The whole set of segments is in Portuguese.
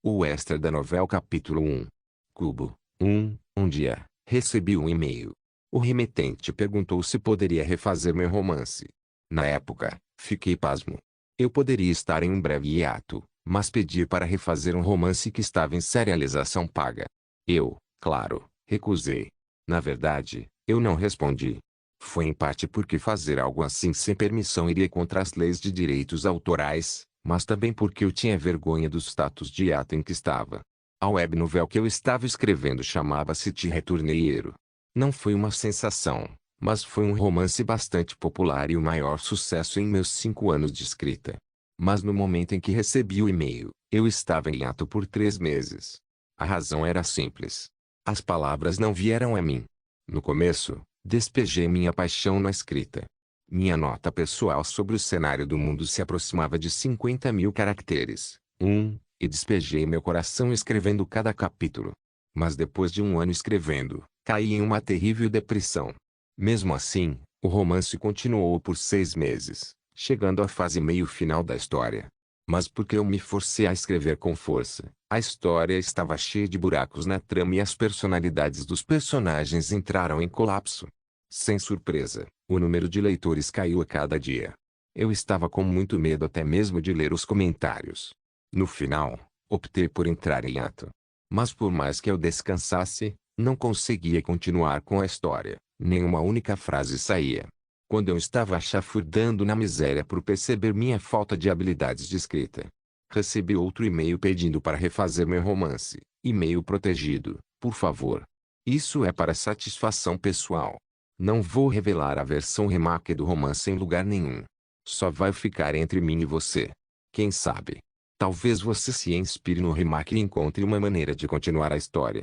O extra da novela capítulo 1. Cubo. Um dia, recebi um e-mail. O remetente perguntou se poderia refazer meu romance. Na época, fiquei pasmo. Eu poderia estar em um breve hiato, mas pedir para refazer um romance que estava em serialização paga. Eu, claro, recusei. Na verdade, eu não respondi. Foi em parte porque fazer algo assim sem permissão iria contra as leis de direitos autorais, mas também porque eu tinha vergonha do status de hiato em que estava. A web novel que eu estava escrevendo chamava-se Te Retourneiro. Não foi uma sensação, mas foi um romance bastante popular e o maior sucesso em meus 5 anos de escrita. Mas no momento em que recebi o e-mail, eu estava em hiato por 3 meses. A razão era simples. As palavras não vieram a mim. No começo, despejei minha paixão na escrita. Minha nota pessoal sobre o cenário do mundo se aproximava de 50.000 caracteres. E despejei meu coração escrevendo cada capítulo. Mas depois de um ano escrevendo, caí em uma terrível depressão. Mesmo assim, o romance continuou por 6 meses, chegando à fase meio final da história. Mas porque eu me forcei a escrever com força, a história estava cheia de buracos na trama e as personalidades dos personagens entraram em colapso. Sem surpresa, o número de leitores caiu a cada dia. Eu estava com muito medo até mesmo de ler os comentários. No final, optei por entrar em ato. Mas por mais que eu descansasse, não conseguia continuar com a história. Nenhuma única frase saía. Quando eu estava chafurdando na miséria por perceber minha falta de habilidades de escrita, recebi outro e-mail pedindo para refazer meu romance. E-mail protegido, por favor. Isso é para satisfação pessoal. Não vou revelar a versão remake do romance em lugar nenhum. Só vai ficar entre mim e você. Quem sabe? Talvez você se inspire no remake e encontre uma maneira de continuar a história.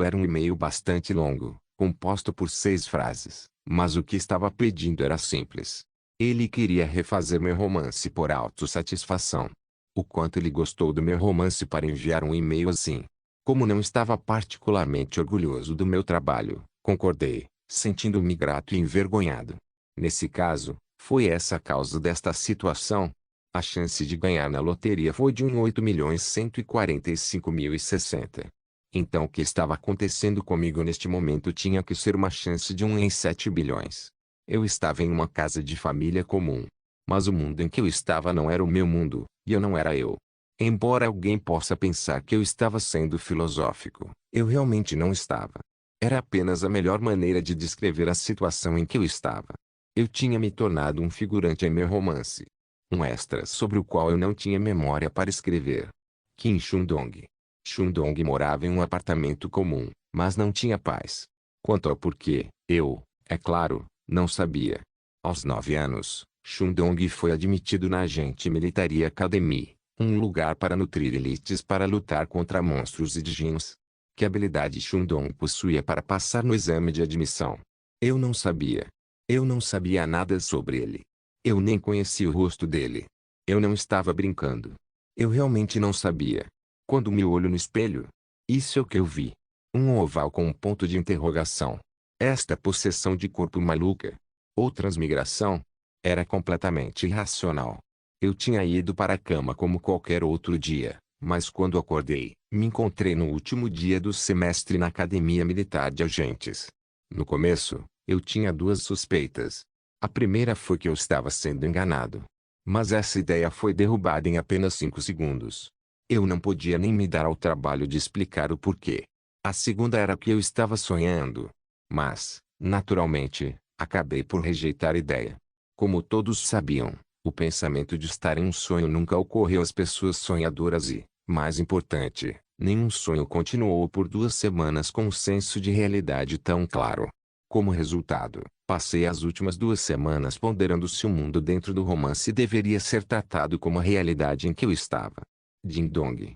Era um e-mail bastante longo, composto por 6 frases, mas o que estava pedindo era simples. Ele queria refazer meu romance por autossatisfação. O quanto ele gostou do meu romance para enviar um e-mail assim. Como não estava particularmente orgulhoso do meu trabalho, concordei, sentindo-me grato e envergonhado. Nesse caso, foi essa a causa desta situação. A chance de ganhar na loteria foi de 8.145.060. Então o que estava acontecendo comigo neste momento tinha que ser uma chance de 1 em 7 bilhões. Eu estava em uma casa de família comum. Mas o mundo em que eu estava não era o meu mundo, e eu não era eu. Embora alguém possa pensar que eu estava sendo filosófico, eu realmente não estava. Era apenas a melhor maneira de descrever a situação em que eu estava. Eu tinha me tornado um figurante em meu romance. Um extra sobre o qual eu não tinha memória para escrever. Kim Shundong. Shundong morava em um apartamento comum, mas não tinha paz. Quanto ao porquê, eu, é claro, não sabia. Aos 9 anos, Shundong foi admitido na Agente Military Academy, um lugar para nutrir elites para lutar contra monstros e djinns. Que habilidade Shundong possuía para passar no exame de admissão? Eu não sabia. Eu não sabia nada sobre ele. Eu nem conhecia o rosto dele. Eu não estava brincando. Eu realmente não sabia. Quando me olho no espelho, isso é o que eu vi. Um oval com um ponto de interrogação. Esta possessão de corpo maluca, ou transmigração, era completamente irracional. Eu tinha ido para a cama como qualquer outro dia, mas quando acordei, me encontrei no último dia do semestre na Academia Militar de Agentes. No começo, eu tinha 2 suspeitas. A primeira foi que eu estava sendo enganado. Mas essa ideia foi derrubada em apenas 5 segundos. Eu não podia nem me dar ao trabalho de explicar o porquê. A segunda era que eu estava sonhando. Mas, naturalmente, acabei por rejeitar a ideia. Como todos sabiam, o pensamento de estar em um sonho nunca ocorreu às pessoas sonhadoras e, mais importante, nenhum sonho continuou por 2 semanas com um senso de realidade tão claro. Como resultado, passei as últimas 2 semanas ponderando se o mundo dentro do romance deveria ser tratado como a realidade em que eu estava. Ding dong,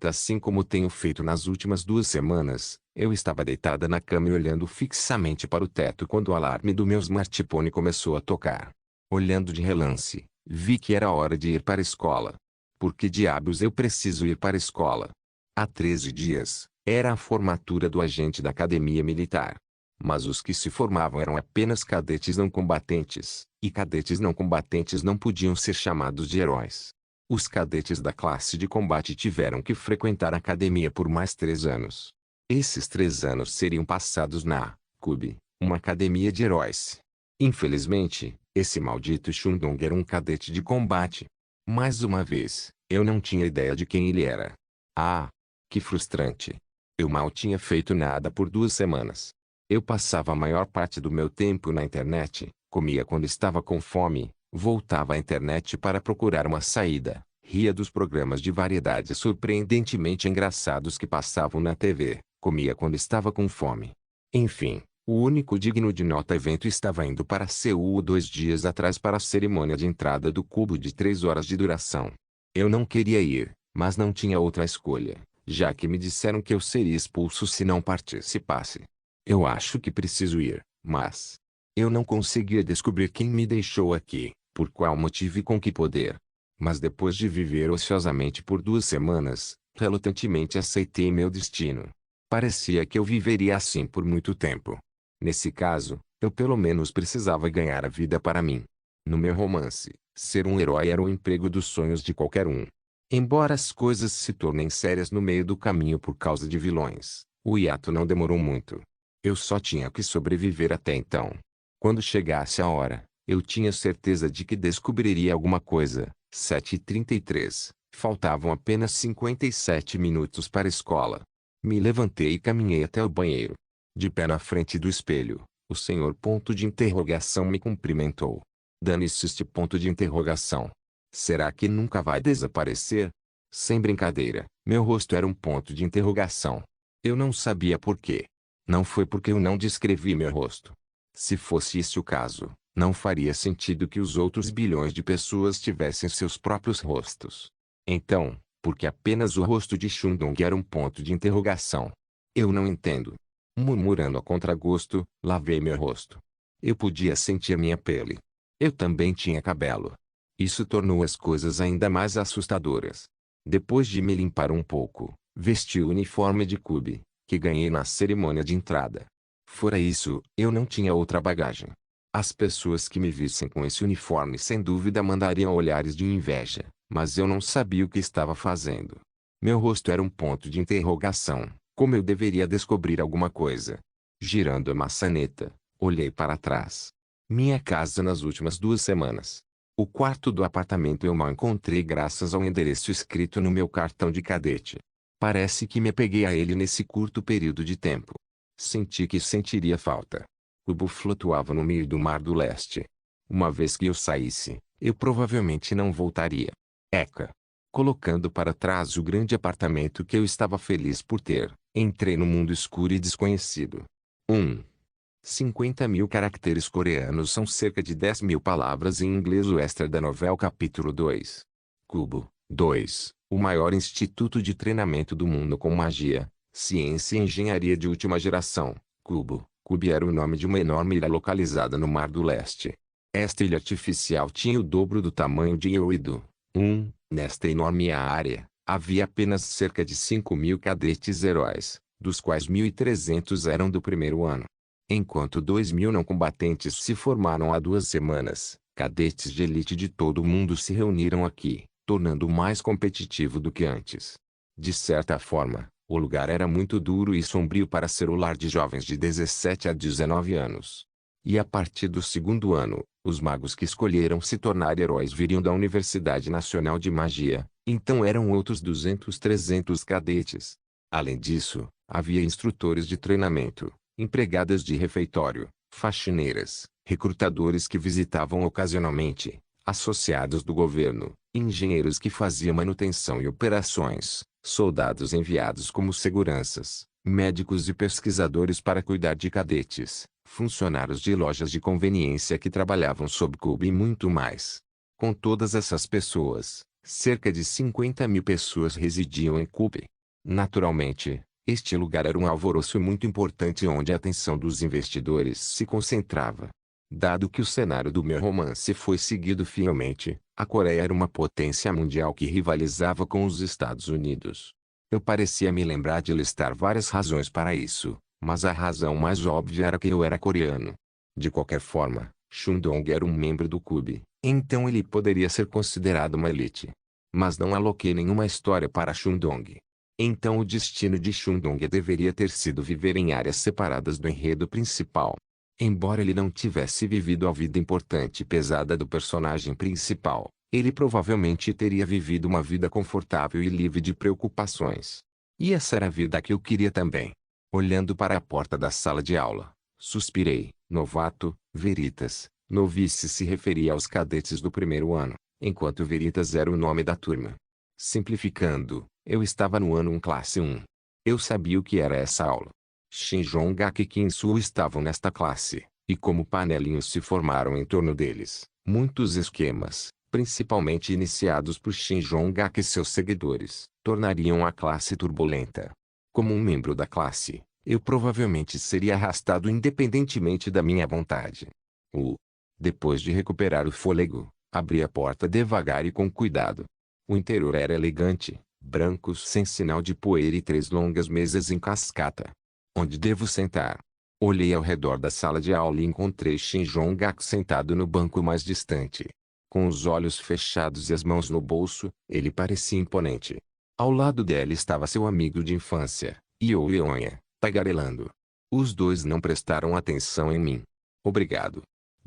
assim como tenho feito nas últimas 2 semanas, eu estava deitada na cama e olhando fixamente para o teto quando o alarme do meu smartphone começou a tocar. Olhando de relance, vi que era hora de ir para a escola. Por que diabos eu preciso ir para a escola? Há 13 dias, era a formatura do agente da academia militar. Mas os que se formavam eram apenas cadetes não combatentes, e cadetes não combatentes não podiam ser chamados de heróis. Os cadetes da classe de combate tiveram que frequentar a academia por mais 3 anos. Esses 3 anos seriam passados na CUB, uma academia de heróis. Infelizmente, esse maldito Shundong era um cadete de combate. Mais uma vez, eu não tinha ideia de quem ele era. Ah, que frustrante. Eu mal tinha feito nada por 2 semanas. Eu passava a maior parte do meu tempo na internet, comia quando estava com fome, voltava à internet para procurar uma saída, ria dos programas de variedades surpreendentemente engraçados que passavam na TV, comia quando estava com fome. Enfim, o único digno de nota evento estava indo para Seul 2 dias atrás para a cerimônia de entrada do cubo de 3 horas de duração. Eu não queria ir, mas não tinha outra escolha, já que me disseram que eu seria expulso se não participasse. Eu acho que preciso ir, mas eu não conseguia descobrir quem me deixou aqui, por qual motivo e com que poder. Mas depois de viver ociosamente por 2 semanas, relutantemente aceitei meu destino. Parecia que eu viveria assim por muito tempo. Nesse caso, eu pelo menos precisava ganhar a vida para mim. No meu romance, ser um herói era o emprego dos sonhos de qualquer um. Embora as coisas se tornem sérias no meio do caminho por causa de vilões, o hiato não demorou muito. Eu só tinha que sobreviver até então. Quando chegasse a hora, eu tinha certeza de que descobriria alguma coisa. 7h33. Faltavam apenas 57 minutos para a escola. Me levantei e caminhei até o banheiro. De pé na frente do espelho, o senhor ponto de interrogação me cumprimentou. Dane-se este ponto de interrogação. Será que nunca vai desaparecer? Sem brincadeira, meu rosto era um ponto de interrogação. Eu não sabia por quê. Não foi porque eu não descrevi meu rosto. Se fosse esse o caso, não faria sentido que os outros bilhões de pessoas tivessem seus próprios rostos. Então, porque apenas o rosto de Shundong era um ponto de interrogação? Eu não entendo. Murmurando a contragosto, lavei meu rosto. Eu podia sentir minha pele. Eu também tinha cabelo. Isso tornou as coisas ainda mais assustadoras. Depois de me limpar um pouco, vesti o uniforme de CUB, que ganhei na cerimônia de entrada. Fora isso, eu não tinha outra bagagem. As pessoas que me vissem com esse uniforme sem dúvida mandariam olhares de inveja, mas eu não sabia o que estava fazendo. Meu rosto era um ponto de interrogação, como eu deveria descobrir alguma coisa. Girando a maçaneta, olhei para trás. Minha casa nas últimas 2 semanas. O quarto do apartamento eu mal encontrei graças ao endereço escrito no meu cartão de cadete. Parece que me apeguei a ele nesse curto período de tempo. Senti que sentiria falta. O cubo flutuava no meio do Mar do Leste. Uma vez que eu saísse, eu provavelmente não voltaria. Eca. Colocando para trás o grande apartamento que eu estava feliz por ter, entrei no mundo escuro e desconhecido. 50.000 caracteres coreanos são cerca de 10.000 palavras em inglês. O extra da novela capítulo 2. Cubo 2. O maior instituto de treinamento do mundo com magia, ciência e engenharia de última geração. Cubo. Cubo era o nome de uma enorme ilha localizada no Mar do Leste. Esta ilha artificial tinha o dobro do tamanho de Yoido. Nesta enorme área, havia apenas cerca de 5.000 cadetes heróis, dos quais 1.300 eram do primeiro ano. Enquanto 2.000 não combatentes se formaram há 2 semanas, cadetes de elite de todo o mundo se reuniram aqui, tornando-o mais competitivo do que antes. De certa forma, o lugar era muito duro e sombrio para ser o lar de jovens de 17 a 19 anos. E a partir do segundo ano, os magos que escolheram se tornar heróis viriam da Universidade Nacional de Magia, então eram outros 200-300 cadetes. Além disso, havia instrutores de treinamento, empregadas de refeitório, faxineiras, recrutadores que visitavam ocasionalmente, associados do governo, engenheiros que faziam manutenção e operações, soldados enviados como seguranças, médicos e pesquisadores para cuidar de cadetes, funcionários de lojas de conveniência que trabalhavam sob cubo e muito mais. Com todas essas pessoas, cerca de 50.000 pessoas residiam em Cuba. Naturalmente, este lugar era um alvoroço muito importante onde a atenção dos investidores se concentrava. Dado que o cenário do meu romance foi seguido fielmente, a Coreia era uma potência mundial que rivalizava com os Estados Unidos. Eu parecia me lembrar de listar várias razões para isso, mas a razão mais óbvia era que eu era coreano. De qualquer forma, Shundong era um membro do CUB, então ele poderia ser considerado uma elite. Mas não aloquei nenhuma história para Shundong. Então o destino de Shundong deveria ter sido viver em áreas separadas do enredo principal. Embora ele não tivesse vivido a vida importante e pesada do personagem principal, ele provavelmente teria vivido uma vida confortável e livre de preocupações. E essa era a vida que eu queria também. Olhando para a porta da sala de aula, suspirei. Novato, Veritas, novice se referia aos cadetes do primeiro ano, enquanto Veritas era o nome da turma. Simplificando, eu estava no ano 1 classe 1. Eu sabia o que era essa aula. Shinjong e Kinsu estavam nesta classe, e como panelinhos se formaram em torno deles, muitos esquemas, principalmente iniciados por Shinjong e seus seguidores, tornariam a classe turbulenta. Como um membro da classe, eu provavelmente seria arrastado independentemente da minha vontade. Depois de recuperar o fôlego, abri a porta devagar e com cuidado. O interior era elegante, branco sem sinal de poeira e 3 longas mesas em cascata. Onde devo sentar? Olhei ao redor da sala de aula e encontrei Shinjong sentado no banco mais distante. Com os olhos fechados e as mãos no bolso, ele parecia imponente. Ao lado dela estava seu amigo de infância, Io Ionha, tagarelando. Os dois não prestaram atenção em mim. Obrigado.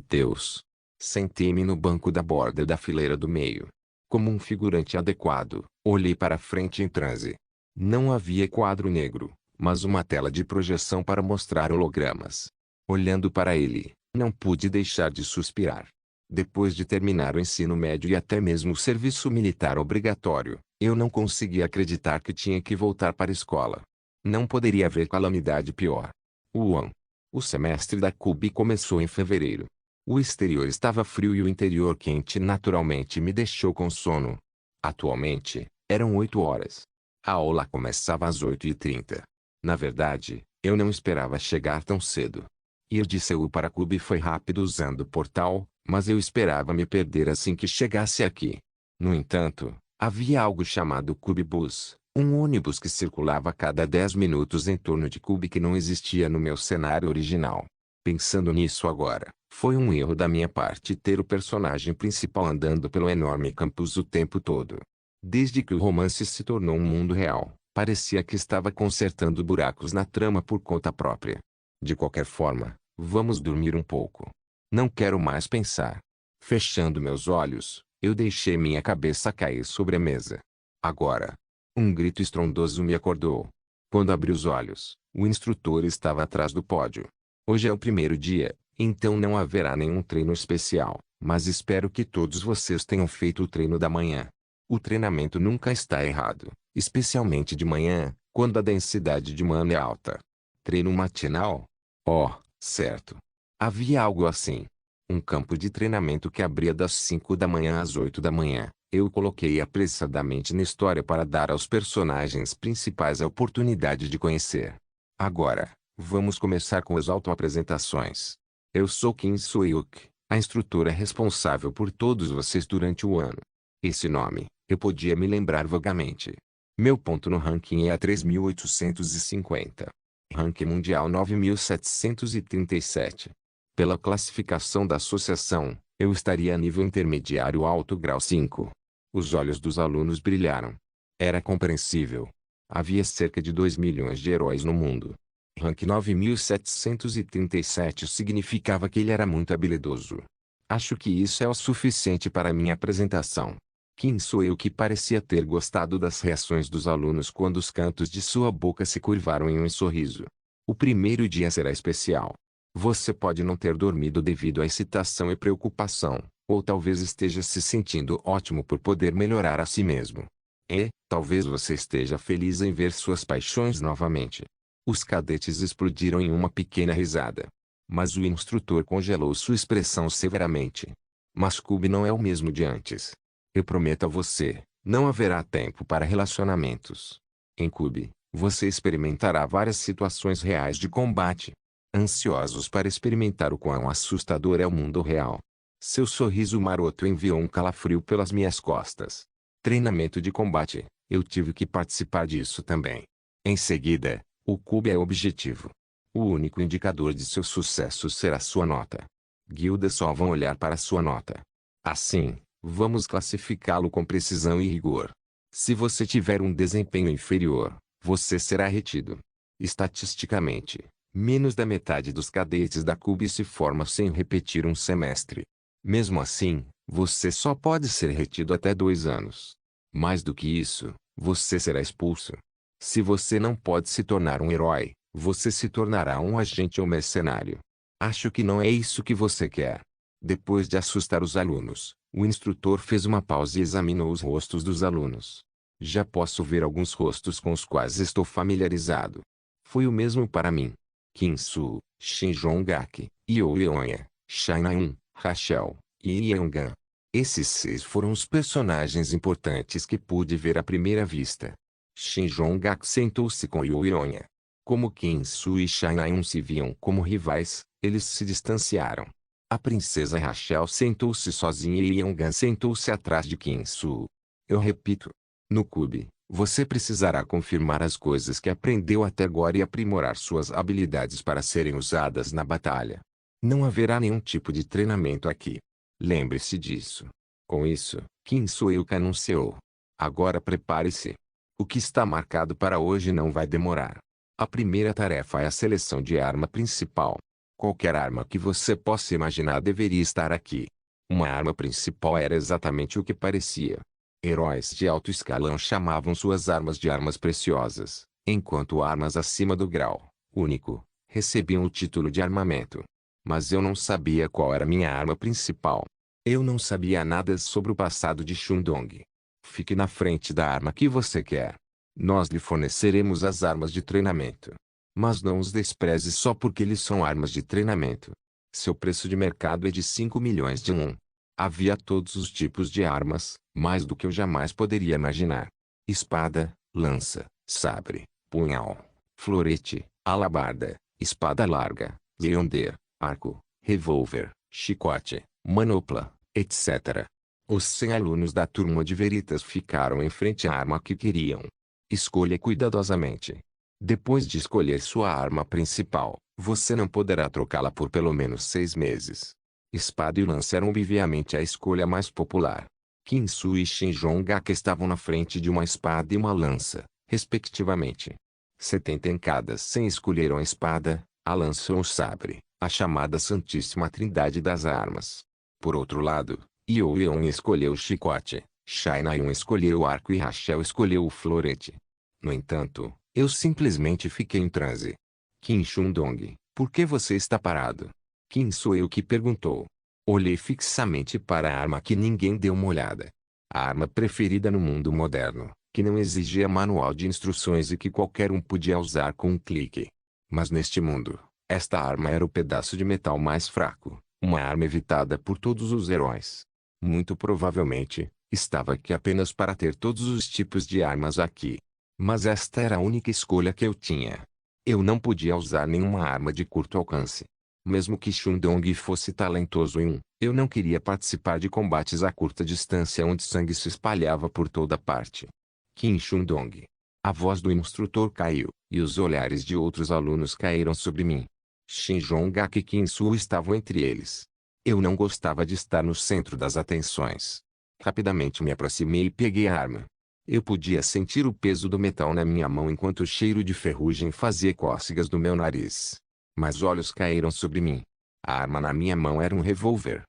Deus. Sentei-me no banco da borda da fileira do meio. Como um figurante adequado, olhei para frente em transe. Não havia quadro negro, mas uma tela de projeção para mostrar hologramas. Olhando para ele, não pude deixar de suspirar. Depois de terminar o ensino médio e até mesmo o serviço militar obrigatório, eu não conseguia acreditar que tinha que voltar para a escola. Não poderia haver calamidade pior. O semestre da CUB começou em fevereiro. O exterior estava frio e o interior quente naturalmente me deixou com sono. Atualmente, eram 8 horas. A aula começava às 8h30. Na verdade, eu não esperava chegar tão cedo. Ir de Seul para CUB foi rápido usando o portal, mas eu esperava me perder assim que chegasse aqui. No entanto, havia algo chamado CUB Bus, um ônibus que circulava a cada 10 minutos em torno de CUB que não existia no meu cenário original. Pensando nisso agora, foi um erro da minha parte ter o personagem principal andando pelo enorme campus o tempo todo. Desde que o romance se tornou um mundo real, parecia que estava consertando buracos na trama por conta própria. De qualquer forma, vamos dormir um pouco. Não quero mais pensar. Fechando meus olhos, eu deixei minha cabeça cair sobre a mesa. Agora. Um grito estrondoso me acordou. Quando abri os olhos, o instrutor estava atrás do pódio. Hoje é o primeiro dia, então não haverá nenhum treino especial, mas espero que todos vocês tenham feito o treino da manhã. O treinamento nunca está errado, especialmente de manhã, quando a densidade de mana é alta. Treino matinal? Oh, certo. Havia algo assim. Um campo de treinamento que abria das 5 da manhã às 8 da manhã. Eu coloquei apressadamente na história para dar aos personagens principais a oportunidade de conhecer. Agora, vamos começar com as autoapresentações. Eu sou Kim Soo-hyuk, a instrutora responsável por todos vocês durante o ano. Esse nome, eu podia me lembrar vagamente. Meu ponto no ranking é a 3.850. Ranking mundial 9.737. Pela classificação da associação, eu estaria a nível intermediário alto grau 5. Os olhos dos alunos brilharam. Era compreensível. Havia cerca de 2 milhões de heróis no mundo. Rank 9.737 significava que ele era muito habilidoso. Acho que isso é o suficiente para minha apresentação. Quem sou eu que parecia ter gostado das reações dos alunos quando os cantos de sua boca se curvaram em um sorriso. O primeiro dia será especial. Você pode não ter dormido devido à excitação e preocupação, ou talvez esteja se sentindo ótimo por poder melhorar a si mesmo. E, talvez você esteja feliz em ver suas paixões novamente. Os cadetes explodiram em uma pequena risada. Mas o instrutor congelou sua expressão severamente. Mas Cube não é o mesmo de antes. Eu prometo a você, não haverá tempo para relacionamentos. Em Cube, você experimentará várias situações reais de combate. Ansiosos para experimentar o quão assustador é o mundo real. Seu sorriso maroto enviou um calafrio pelas minhas costas. Treinamento de combate, eu tive que participar disso também. Em seguida, o Cube é objetivo. O único indicador de seu sucesso será sua nota. Guildas só vão olhar para sua nota. Assim, Vamos classificá-lo com precisão e rigor. Se você tiver um desempenho inferior, você será retido. Estatisticamente, menos da metade dos cadetes da CUB se forma sem repetir um semestre. Mesmo assim, você só pode ser retido até 2 anos. Mais do que isso, você será expulso. Se você não pode se tornar um herói, você se tornará um agente ou mercenário. Acho que não é isso que você quer. Depois de assustar os alunos, o instrutor fez uma pausa e examinou os rostos dos alunos. Já posso ver alguns rostos com os quais estou familiarizado. Foi o mesmo para mim. Kim-Soo, Shin Jong-gak, Yoo Yeon-hye, Chai Na-eun, Rachel e Yeon-gun. Esses 6 foram os personagens importantes que pude ver à primeira vista. Shin Jong-gak sentou-se com Yoo Yeon-hye. Como Kim-Soo e Chai Na-eun se viam como rivais, eles se distanciaram. A princesa Rachel sentou-se sozinha e Yeon-gun sentou-se atrás de Kim-Soo. Eu repito. No CUB, você precisará confirmar as coisas que aprendeu até agora e aprimorar suas habilidades para serem usadas na batalha. Não haverá nenhum tipo de treinamento aqui. Lembre-se disso. Com isso, Kim Soo-ilk anunciou. Agora prepare-se. O que está marcado para hoje não vai demorar. A primeira tarefa é a seleção de arma principal. Qualquer arma que você possa imaginar deveria estar aqui. Uma arma principal era exatamente o que parecia. Heróis de alto escalão chamavam suas armas de armas preciosas, enquanto armas acima do grau único recebiam o título de armamento. Mas eu não sabia qual era minha arma principal. Eu não sabia nada sobre o passado de Shundong. Fique na frente da arma que você quer. Nós lhe forneceremos as armas de treinamento. Mas não os despreze só porque eles são armas de treinamento. Seu preço de mercado é de 5 milhões de won. Havia todos os tipos de armas, mais do que eu jamais poderia imaginar. Espada, lança, sabre, punhal, florete, alabarda, espada larga, leonder, arco, revólver, chicote, manopla, etc. Os 100 alunos da turma de Veritas ficaram em frente à arma que queriam. Escolha cuidadosamente. Depois de escolher sua arma principal, você não poderá trocá-la por pelo menos 6 meses. Espada e lança eram obviamente a escolha mais popular. Kim-Soo e Shin Jong-gak estavam na frente de uma espada e uma lança, respectivamente. 70 em cada 100 escolheram a espada, a lança ou o sabre, a chamada Santíssima Trindade das armas. Por outro lado, Yoo Yeon escolheu o chicote, Chai Na-eun escolheu o arco e Rachel escolheu o florete. No entanto, eu simplesmente fiquei em transe. Kim Shundong, por que você está parado? Kim Soo-ilk perguntou. Olhei fixamente para a arma que ninguém deu uma olhada. A arma preferida no mundo moderno, que não exigia manual de instruções e que qualquer um podia usar com um clique. Mas neste mundo, esta arma era o pedaço de metal mais fraco, uma arma evitada por todos os heróis. Muito provavelmente, estava aqui apenas para ter todos os tipos de armas aqui. Mas esta era a única escolha que eu tinha. Eu não podia usar nenhuma arma de curto alcance. Mesmo que Shundong fosse talentoso eu não queria participar de combates a curta distância onde sangue se espalhava por toda parte. Kim Shundong. A voz do instrutor caiu, e os olhares de outros alunos caíram sobre mim. Shin Jong-gak e Kim-Soo estavam entre eles. Eu não gostava de estar no centro das atenções. Rapidamente me aproximei e peguei a arma. Eu podia sentir o peso do metal na minha mão enquanto o cheiro de ferrugem fazia cócegas no meu nariz. Mas olhos caíram sobre mim. A arma na minha mão era um revólver.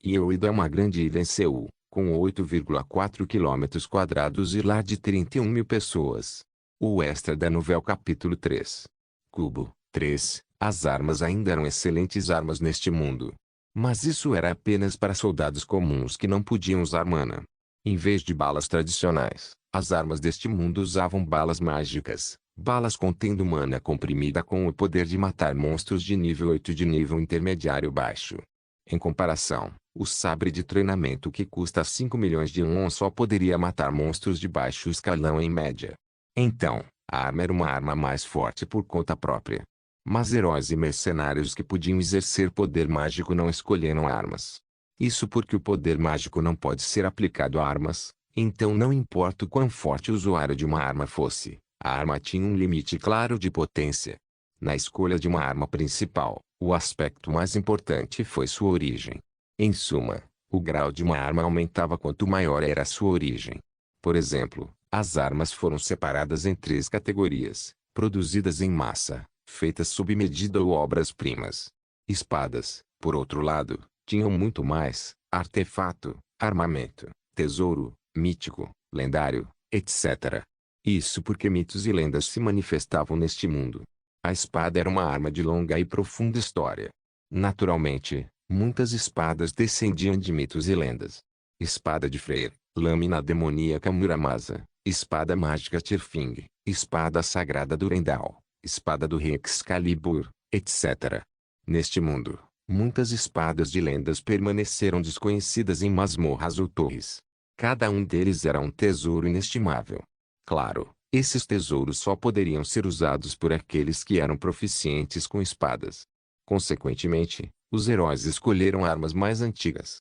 Yeouido é uma grande ilha em Seul, com 8,4 km² e lar de 31 mil pessoas. O extra da novela capítulo 3. Cubo 3. As armas ainda eram excelentes armas neste mundo. Mas isso era apenas para soldados comuns que não podiam usar mana. Em vez de balas tradicionais, as armas deste mundo usavam balas mágicas. Balas contendo mana comprimida com o poder de matar monstros de nível 8 de nível intermediário baixo. Em comparação, o sabre de treinamento que custa 5 milhões de won só poderia matar monstros de baixo escalão em média. Então, a arma era uma arma mais forte por conta própria. Mas heróis e mercenários que podiam exercer poder mágico não escolheram armas. Isso porque o poder mágico não pode ser aplicado a armas, então não importa o quão forte o usuário de uma arma fosse. A arma tinha um limite claro de potência. Na escolha de uma arma principal, o aspecto mais importante foi sua origem. Em suma, O grau de uma arma aumentava quanto maior era a sua origem. Por exemplo, as armas foram separadas em 3 categorias: produzidas em massa, feitas sob medida ou obras-primas. Espadas, por outro lado, tinham muito mais: artefato, armamento, tesouro, mítico, lendário, etc. Isso porque mitos e lendas se manifestavam neste mundo. A espada era uma arma de longa e profunda história. Naturalmente, muitas espadas descendiam de mitos e lendas. Espada de Freyr, lâmina demoníaca Muramasa, espada mágica Tirfing, espada sagrada Durendal, espada do rei Excalibur, etc. Neste mundo, muitas espadas de lendas permaneceram desconhecidas em masmorras ou torres. Cada um deles era um tesouro inestimável. Claro, esses tesouros só poderiam ser usados por aqueles que eram proficientes com espadas. Consequentemente, os heróis escolheram armas mais antigas.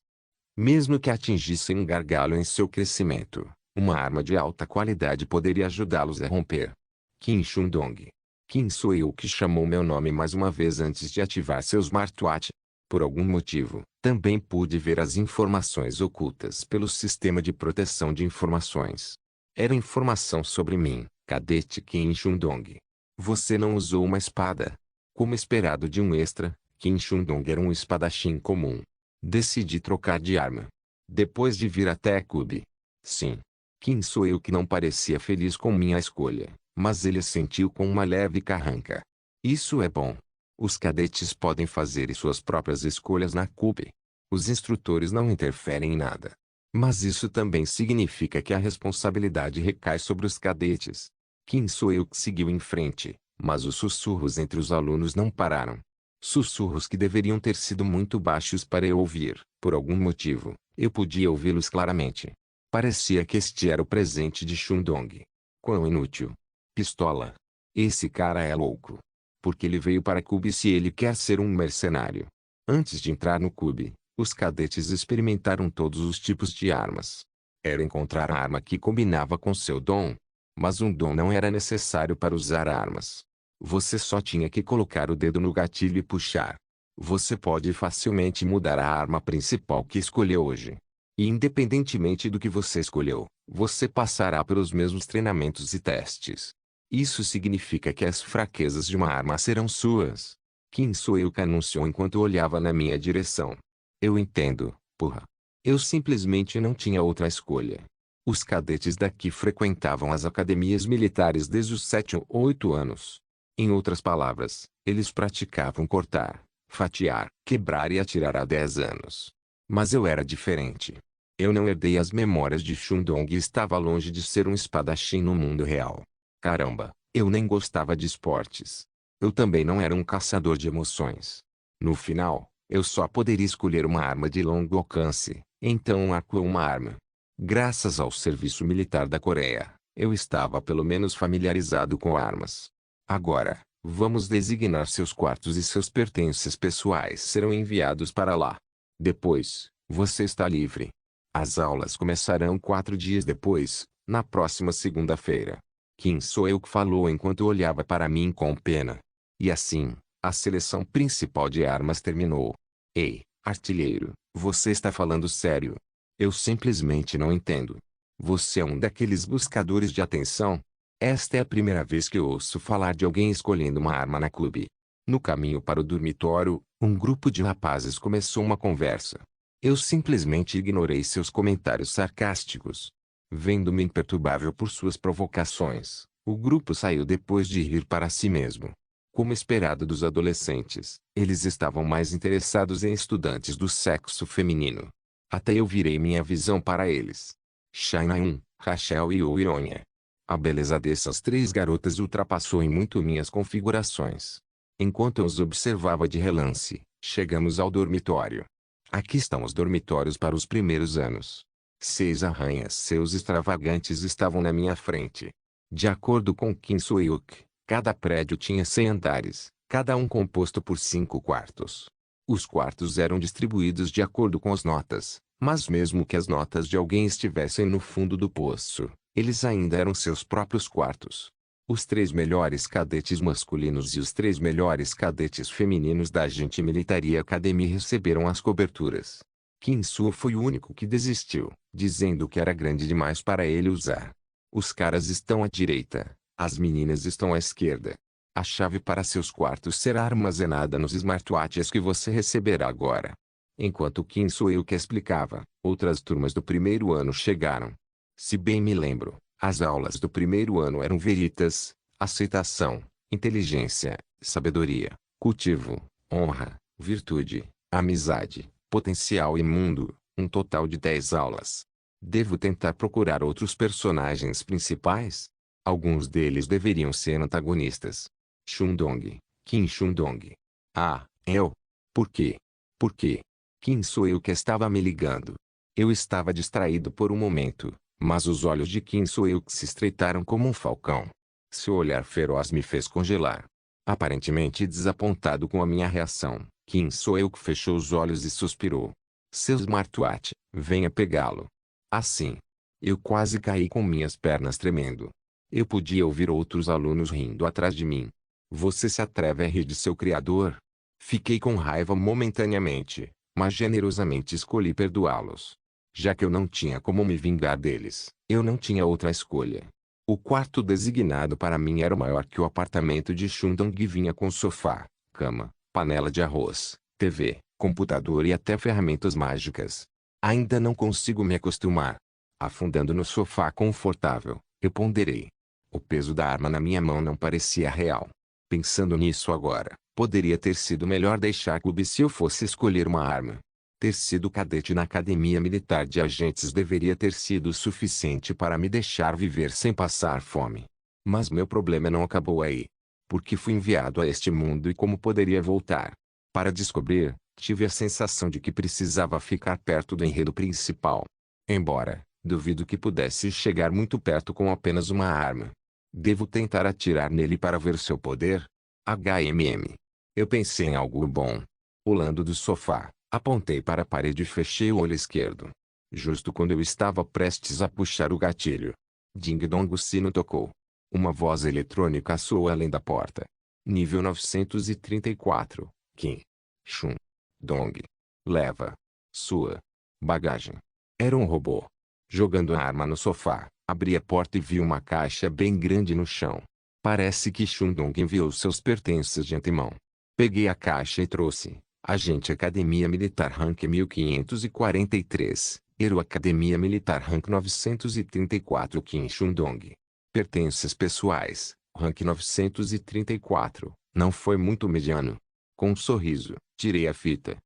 Mesmo que atingissem um gargalo em seu crescimento, uma arma de alta qualidade poderia ajudá-los a romper. Qin Shundong. Quem sou eu que chamou meu nome mais uma vez antes de ativar seu smartwatch? Por algum motivo, também pude ver as informações ocultas pelo sistema de proteção de informações. Era informação sobre mim, cadete Qin Shundong. Você não usou uma espada. Como esperado de um extra, Qin Shundong era um espadachim comum. Decidi trocar de arma. Depois de vir até Cube. Sim. Quem sou eu que não parecia feliz com minha escolha, mas ele sentiu com uma leve carranca. Isso é bom. Os cadetes podem fazer suas próprias escolhas na Cube. Os instrutores não interferem em nada. Mas isso também significa que a responsabilidade recai sobre os cadetes. Quem sou eu que seguiu em frente, mas os sussurros entre os alunos não pararam. Sussurros que deveriam ter sido muito baixos para eu ouvir. Por algum motivo, eu podia ouvi-los claramente. Parecia que este era o presente de Shundong. Quão inútil. Pistola. Esse cara é louco. Porque ele veio para Cube se ele quer ser um mercenário. Antes de entrar no Cube, os cadetes experimentaram todos os tipos de armas. Era encontrar a arma que combinava com seu dom. Mas um dom não era necessário para usar armas. Você só tinha que colocar o dedo no gatilho e puxar. Você pode facilmente mudar a arma principal que escolheu hoje. E independentemente do que você escolheu, você passará pelos mesmos treinamentos e testes. Isso significa que as fraquezas de uma arma serão suas. Quem sou eu que anunciou enquanto olhava na minha direção? Eu entendo, porra. Eu simplesmente não tinha outra escolha. Os cadetes daqui frequentavam as academias militares desde os 7 ou 8 anos. Em outras palavras, eles praticavam cortar, fatiar, quebrar e atirar há 10 anos. Mas eu era diferente. Eu não herdei as memórias de Shundong e estava longe de ser um espadachim no mundo real. Caramba, eu nem gostava de esportes. Eu também não era um caçador de emoções. No final, eu só poderia escolher uma arma de longo alcance, então um arco ou uma arma. Graças ao serviço militar da Coreia, eu estava pelo menos familiarizado com armas. Agora, vamos designar seus quartos e seus pertences pessoais serão enviados para lá. Depois, você está livre. As aulas começarão 4 dias depois, na próxima segunda-feira. Quem sou eu que falou enquanto olhava para mim com pena? E assim, a seleção principal de armas terminou. Ei, artilheiro, você está falando sério? Eu simplesmente não entendo. Você é um daqueles buscadores de atenção? Esta é a primeira vez que ouço falar de alguém escolhendo uma arma na Cube. No caminho para o dormitório, um grupo de rapazes começou uma conversa. Eu simplesmente ignorei seus comentários sarcásticos. Vendo-me imperturbável por suas provocações, o grupo saiu depois de rir para si mesmo. Como esperado dos adolescentes, eles estavam mais interessados em estudantes do sexo feminino. Até eu virei minha visão para eles. Shaina-un, Rachel e Oironha. A beleza dessas 3 garotas ultrapassou em muito minhas configurações. Enquanto eu os observava de relance, chegamos ao dormitório. Aqui estão os dormitórios para os primeiros anos. 6 arranha-céus extravagantes estavam na minha frente. De acordo com Kim Soo-hyuk, cada prédio tinha 100 andares, cada um composto por 5 quartos. Os quartos eram distribuídos de acordo com as notas, mas mesmo que as notas de alguém estivessem no fundo do poço, eles ainda eram seus próprios quartos. Os 3 melhores cadetes masculinos e os 3 melhores cadetes femininos da Agente Military Academy receberam as coberturas. Kim Suo foi o único que desistiu, dizendo que era grande demais para ele usar. Os caras estão à direita, as meninas estão à esquerda. A chave para seus quartos será armazenada nos smartwatches que você receberá agora. Enquanto Kim Suo-que explicava, outras turmas do primeiro ano chegaram. Se bem me lembro, as aulas do primeiro ano eram veritas, aceitação, inteligência, sabedoria, cultivo, honra, virtude, amizade, potencial e mundo, um total de 10 aulas. Devo tentar procurar outros personagens principais? Alguns deles deveriam ser antagonistas. Shundong, Kim Shundong. Ah, eu? Por quê? Por quê? Quem sou eu que estava me ligando? Eu estava distraído por um momento, mas os olhos de Kim Soo-euk se estreitaram como um falcão. Seu olhar feroz me fez congelar. Aparentemente desapontado com a minha reação, Kim Soo-euk fechou os olhos e suspirou. Seu smartwatch, venha pegá-lo. Assim. Eu quase caí com minhas pernas tremendo. Eu podia ouvir outros alunos rindo atrás de mim. Você se atreve a rir de seu criador? Fiquei com raiva momentaneamente, mas generosamente escolhi perdoá-los. Já que eu não tinha como me vingar deles, eu não tinha outra escolha. O quarto designado para mim era maior que o apartamento de Shundong e vinha com sofá, cama, panela de arroz, TV, computador e até ferramentas mágicas. Ainda não consigo me acostumar. Afundando no sofá confortável, eu ponderei. O peso da arma na minha mão não parecia real. Pensando nisso agora, poderia ter sido melhor deixar clube se eu fosse escolher uma arma. Ter sido cadete na Academia Militar de Agentes deveria ter sido suficiente para me deixar viver sem passar fome. Mas meu problema não acabou aí. Porque fui enviado a este mundo e como poderia voltar? Para descobrir, tive a sensação de que precisava ficar perto do enredo principal. Embora, duvido que pudesse chegar muito perto com apenas uma arma. Devo tentar atirar nele para ver seu poder? HMM. Eu pensei em algo bom. Pulando do sofá, apontei para a parede e fechei o olho esquerdo. Justo quando eu estava prestes a puxar o gatilho. Ding-dong, o sino tocou. Uma voz eletrônica soou além da porta. Nível 934. Kim. Shun. Dong. Leva. Sua. Bagagem. Era um robô. Jogando a arma no sofá, abri a porta e vi uma caixa bem grande no chão. Parece que Shundong enviou seus pertences de antemão. Peguei a caixa e trouxe. Agente Academia Militar Rank 1543, Hero Academia Militar Rank 934 Kim Shundong. Pertences pessoais, Rank 934, não foi muito mediano. Com um sorriso, tirei a fita.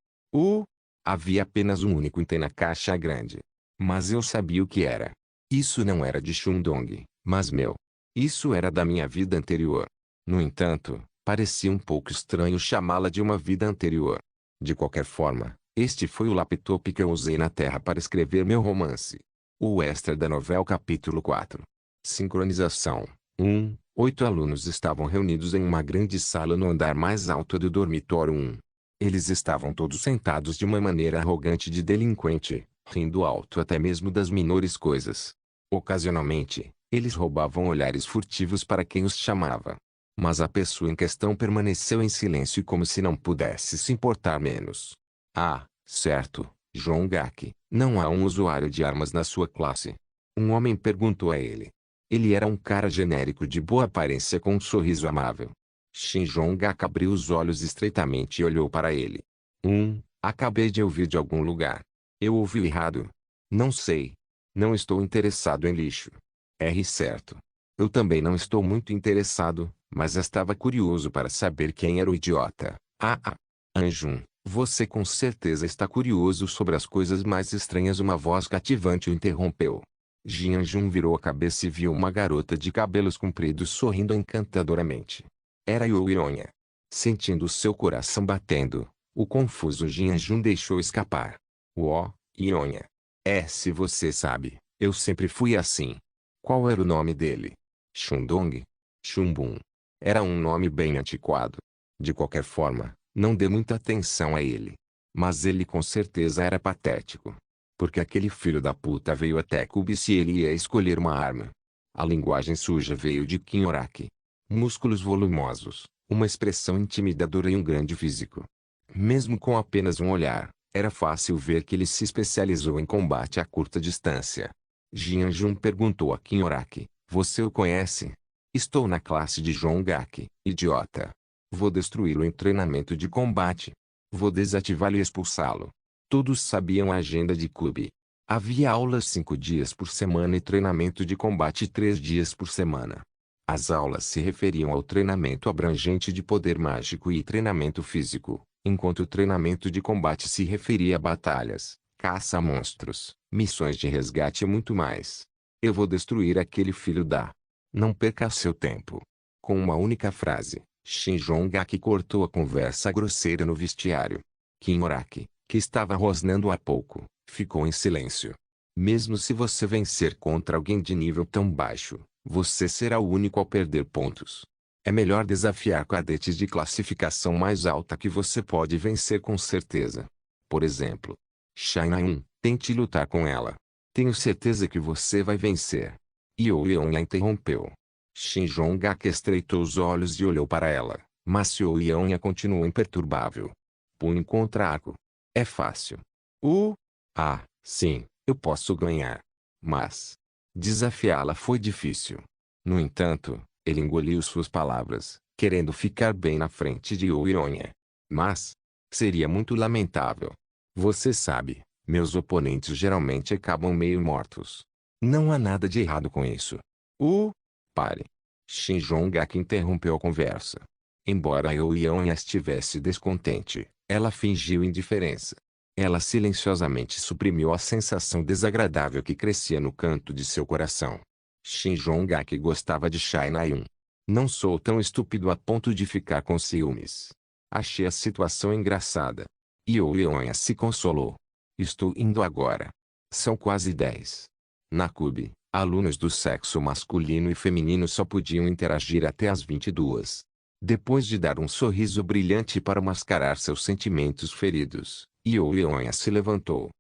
Havia apenas um único item na caixa grande. Mas eu sabia o que era. Isso não era de Shundong, mas meu. Isso era da minha vida anterior. No entanto, parecia um pouco estranho chamá-la de uma vida anterior. De qualquer forma, este foi o laptop que eu usei na Terra para escrever meu romance. O extra da novela capítulo 4. Sincronização. 1. 8 alunos estavam reunidos em uma grande sala no andar mais alto do dormitório 1. Eles estavam todos sentados de uma maneira arrogante de delinquente, rindo alto até mesmo das menores coisas. Ocasionalmente, eles roubavam olhares furtivos para quem os chamava. Mas a pessoa em questão permaneceu em silêncio como se não pudesse se importar menos. Ah, certo, João Gak, não há um usuário de armas na sua classe? Um homem perguntou a ele. Ele era um cara genérico de boa aparência com um sorriso amável. Shin Jong-gak abriu os olhos estreitamente e olhou para ele. Acabei de ouvir de algum lugar. Eu ouvi errado. Não sei. Não estou interessado em lixo. Certo. Eu também não estou muito interessado, mas estava curioso para saber quem era o idiota. Anjun, você com certeza está curioso sobre as coisas mais estranhas. Uma voz cativante o interrompeu. Jin Anjun virou a cabeça e viu uma garota de cabelos compridos sorrindo encantadoramente. Era Yoonha. Sentindo seu coração batendo, o confuso Jin Anjun deixou escapar. Yoonha. Se você sabe, eu sempre fui assim. Qual era o nome dele? Shundong? Shunbun. Era um nome bem antiquado. De qualquer forma, não dê muita atenção a ele. Mas ele com certeza era patético. Porque aquele filho da puta veio até Kubi se ele ia escolher uma arma. A linguagem suja veio de Kim Oraki. Músculos volumosos, uma expressão intimidadora e um grande físico. Mesmo com apenas um olhar, Era fácil ver que ele se especializou em combate a curta distância. Jian Jun perguntou a Qin Oraki, você o conhece? Estou na classe de Jongak, idiota. Vou destruí-lo em treinamento de combate. Vou desativá-lo e expulsá-lo. Todos sabiam a agenda de clube. Havia aulas 5 dias por semana e treinamento de combate 3 dias por semana. As aulas se referiam ao treinamento abrangente de poder mágico e treinamento físico, enquanto o treinamento de combate se referia a batalhas, caça a monstros, missões de resgate e muito mais. Eu vou destruir aquele filho da... Não perca seu tempo. Com uma única frase, Shin Jongak cortou a conversa grosseira no vestiário. Qin Oraki, que estava rosnando há pouco, ficou em silêncio. Mesmo se você vencer contra alguém de nível tão baixo, você será o único a perder pontos. É melhor desafiar cadetes de classificação mais alta que você pode vencer com certeza. Por exemplo, Shaina-1, tente lutar com ela. Tenho certeza que você vai vencer. Yu Yeon a interrompeu. Shin Jongak estreitou os olhos e olhou para ela, mas Yu Yeon continuou imperturbável. Punho contra arco. É fácil. Sim, eu posso ganhar. Mas desafiá-la foi difícil. No entanto, ele engoliu suas palavras, querendo ficar bem na frente de Yeon. Mas seria muito lamentável. Você sabe, meus oponentes geralmente acabam meio mortos. Não há nada de errado com isso. Pare. Shin Jongak interrompeu a conversa. Embora Yeon estivesse descontente, ela fingiu indiferença. Ela silenciosamente suprimiu a sensação desagradável que crescia no canto de seu coração. Shin Jongak gostava de Shaina-1. Não sou tão estúpido a ponto de ficar com ciúmes. Achei a situação engraçada. Yeon se consolou. Estou indo agora. São quase 10. Na clube, alunos do sexo masculino e feminino só podiam interagir até às 22. Depois de dar um sorriso brilhante para mascarar seus sentimentos feridos, Yeon se levantou.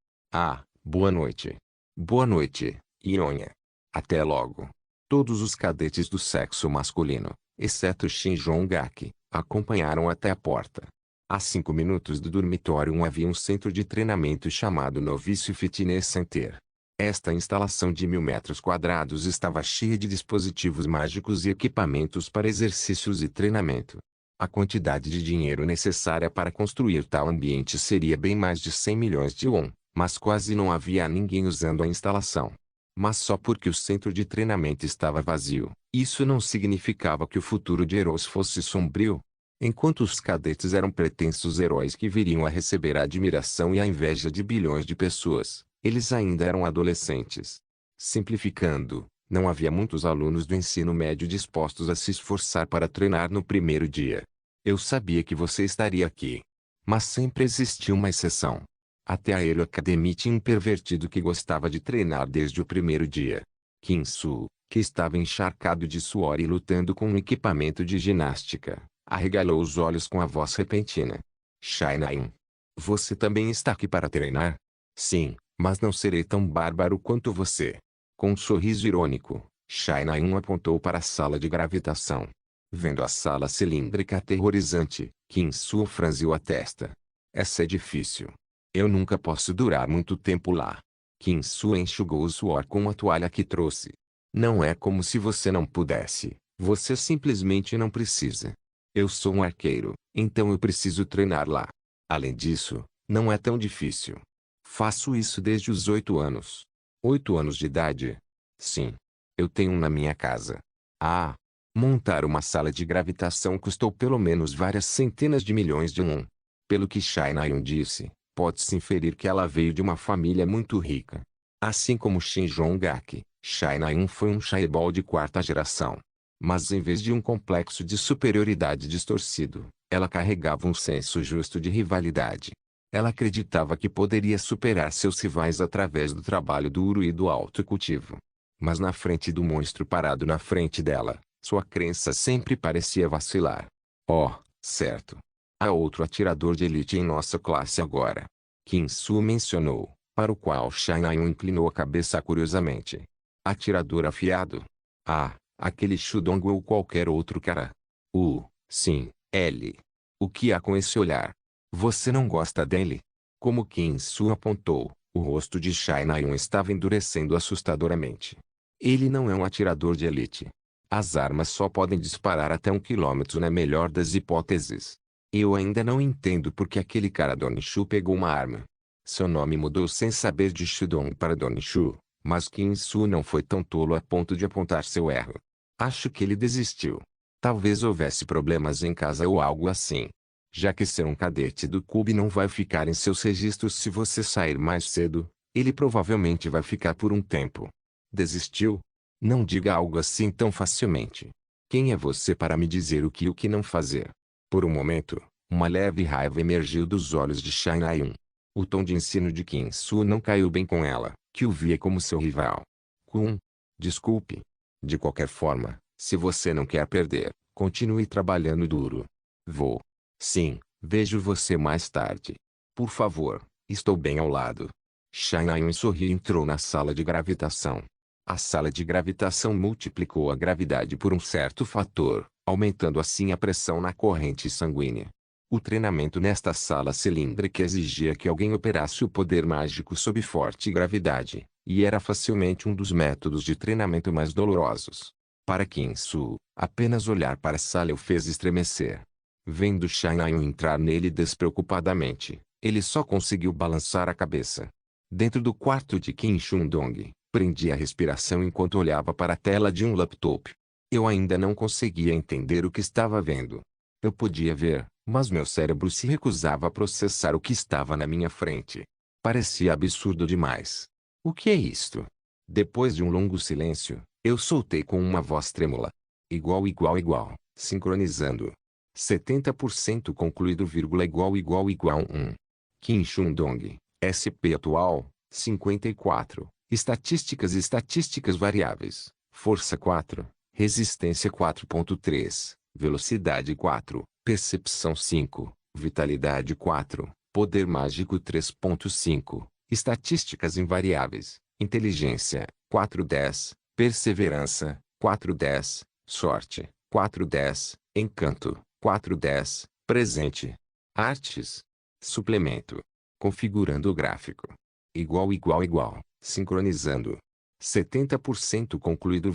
Boa noite. Boa noite, Yeon. Até logo. Todos os cadetes do sexo masculino, exceto Shin Jongak, acompanharam até a porta. A 5 minutos do dormitório havia um centro de treinamento chamado Novice Fitness Center. Esta instalação de 1000 metros quadrados estava cheia de dispositivos mágicos e equipamentos para exercícios e treinamento. A quantidade de dinheiro necessária para construir tal ambiente seria bem mais de 100 milhões de won, mas quase não havia ninguém usando a instalação. Mas só porque o centro de treinamento estava vazio, isso não significava que o futuro de Eros fosse sombrio. Enquanto os cadetes eram pretensos heróis que viriam a receber a admiração e a inveja de bilhões de pessoas, eles ainda eram adolescentes. Simplificando, não havia muitos alunos do ensino médio dispostos a se esforçar para treinar no primeiro dia. Eu sabia que você estaria aqui. Mas sempre existia uma exceção. Até a Hero Academy tinha um pervertido que gostava de treinar desde o primeiro dia. Kim-soo, que estava encharcado de suor e lutando com um equipamento de ginástica, arregalou os olhos com a voz repentina. Shaina-in. Você também está aqui para treinar? Sim, mas não serei tão bárbaro quanto você. Com um sorriso irônico, Shaina-in apontou para a sala de gravitação. Vendo a sala cilíndrica aterrorizante, Kim-soo franziu a testa. Essa é difícil. Eu nunca posso durar muito tempo lá. Kim-soo enxugou o suor com a toalha que trouxe. Não é como se você não pudesse. Você simplesmente não precisa. Eu sou um arqueiro, então eu preciso treinar lá. Além disso, não é tão difícil. Faço isso desde os 8 anos. 8 anos de idade? Sim. Eu tenho um na minha casa. Montar uma sala de gravitação custou pelo menos várias centenas de milhões de won. Pelo que Shaina-in disse, pode-se inferir que ela veio de uma família muito rica. Assim como Shin Jongak, Shaina-in foi um chaebol de 4ª geração. Mas em vez de um complexo de superioridade distorcido, ela carregava um senso justo de rivalidade. Ela acreditava que poderia superar seus rivais através do trabalho duro e do autocultivo. Mas na frente do monstro parado na frente dela, sua crença sempre parecia vacilar. Certo. Há outro atirador de elite em nossa classe agora. Kim-soo mencionou, para o qual Shaina-in inclinou a cabeça curiosamente. Atirador afiado? Aquele Shudong ou qualquer outro cara. Sim, ele. O que há com esse olhar? Você não gosta dele? Como Kim Soo apontou, o rosto de Shai Na-yun estava endurecendo assustadoramente. Ele não é um atirador de elite. As armas só podem disparar até 1 quilômetro na melhor das hipóteses. Eu ainda não entendo por que aquele cara Donichu pegou uma arma. Seu nome mudou sem saber de Shudong para Donichu, mas Kim Soo não foi tão tolo a ponto de apontar seu erro. Acho que ele desistiu. Talvez houvesse problemas em casa ou algo assim. Já que ser um cadete do clube não vai ficar em seus registros se você sair mais cedo, ele provavelmente vai ficar por um tempo. Desistiu? Não diga algo assim tão facilmente. Quem é você para me dizer o que não fazer? Por um momento, uma leve raiva emergiu dos olhos de Shai Na-yun. O tom de ensino de Kim Soo não caiu bem com ela, que o via como seu rival. Desculpe. De qualquer forma, se você não quer perder, continue trabalhando duro. Vou. Sim, vejo você mais tarde. Por favor, estou bem ao lado. Shai Na-yun sorriu e entrou na sala de gravitação. A sala de gravitação multiplicou a gravidade por um certo fator, aumentando assim a pressão na corrente sanguínea. O treinamento nesta sala cilíndrica exigia que alguém operasse o poder mágico sob forte gravidade, e era facilmente um dos métodos de treinamento mais dolorosos. Para Kim Soo, apenas olhar para a sala o fez estremecer. Vendo Shai Na-yun entrar nele despreocupadamente, ele só conseguiu balançar a cabeça. Dentro do quarto de Kim Shun-dong, prendia a respiração enquanto olhava para a tela de um laptop. Eu ainda não conseguia entender o que estava vendo. Eu podia ver, mas meu cérebro se recusava a processar o que estava na minha frente. Parecia absurdo demais. O que é isto? Depois de um longo silêncio, eu soltei com uma voz trêmula. Igual, sincronizando. 70% concluído, igual 1. Kim Shun-dong, SP atual, 54. Estatísticas variáveis. Força 4. Resistência 4.3. Velocidade 4. Percepção 5. Vitalidade 4. Poder mágico 3.5. Estatísticas invariáveis. Inteligência 410. Perseverança 410. Sorte 410. Encanto 410. Presente. Artes. Suplemento. Configurando o gráfico. Igual. Sincronizando. 70% concluído,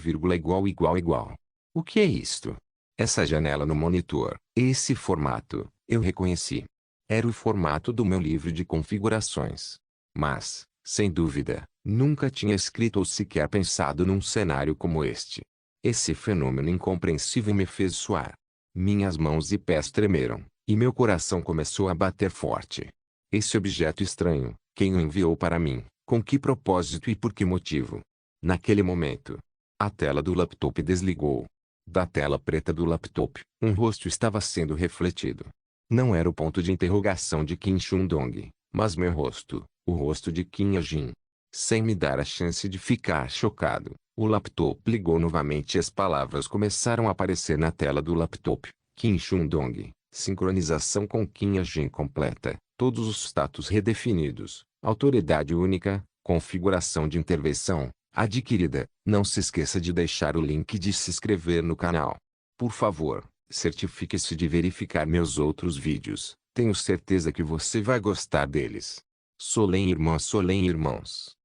igual. O que é isto? Essa janela no monitor, esse formato, eu reconheci. Era o formato do meu livro de configurações. Mas, sem dúvida, nunca tinha escrito ou sequer pensado num cenário como este. Esse fenômeno incompreensível me fez suar. Minhas mãos e pés tremeram, e meu coração começou a bater forte. Esse objeto estranho, quem o enviou para mim, com que propósito e por que motivo? Naquele momento, a tela do laptop desligou. Da tela preta do laptop, um rosto estava sendo refletido. Não era o ponto de interrogação de Kim Shun-dong, mas meu rosto, o rosto de Kim A-jin. Sem me dar a chance de ficar chocado, o laptop ligou novamente e as palavras começaram a aparecer na tela do laptop. Kim Shun-dong, sincronização com Kim A-jin completa, todos os status redefinidos, autoridade única, configuração de intervenção adquirida. Não se esqueça de deixar o link de se inscrever no canal. Por favor, certifique-se de verificar meus outros vídeos. Tenho certeza que você vai gostar deles. Solen irmãos.